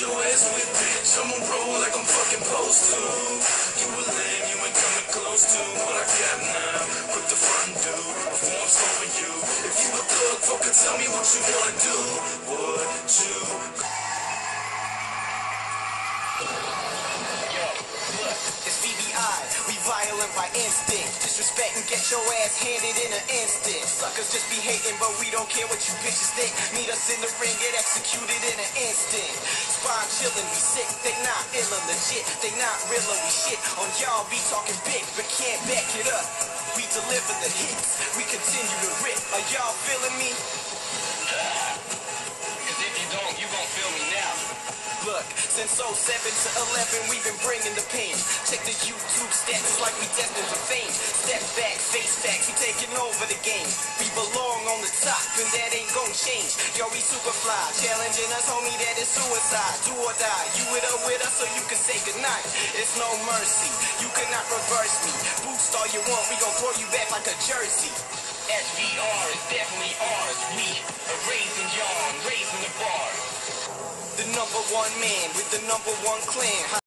your ass with, bitch. I'ma roll like I'm fucking supposed to. You a lame, you ain't coming close to what I got now. Quick to front and do before I'm stomping you. If you a thug, fucker, tell me what you wanna do. What you? It's VBI, we violent by instinct. Disrespect and get your ass handed in an instant. Suckers just be hating, but we don't care what you bitches think. Meet us in the ring, get executed in an instant. Spine chillin', we sick, they not ill or legit. They not real or we shit. On y'all be talking big, but can't back it up. We deliver the hits, we continue to rip. Are y'all feeling me? Cause if you don't, you gon' feel me now. Look, since 07 to 11, we've been bringing the pain. Check the YouTube stats, like we destined for fame. Step back, face facts, we taking over the game. We belong on the top, and that ain't gon' change. Yo, we super fly, challenging us, homie, that is suicide. Do or die, you with us so you can say goodnight. It's no mercy, you cannot reverse me. Boost all you want, we gon' throw you back like a jersey. SVR is definitely ours. We are raising y'all, raising the bar. The #1 man with the #1 clan.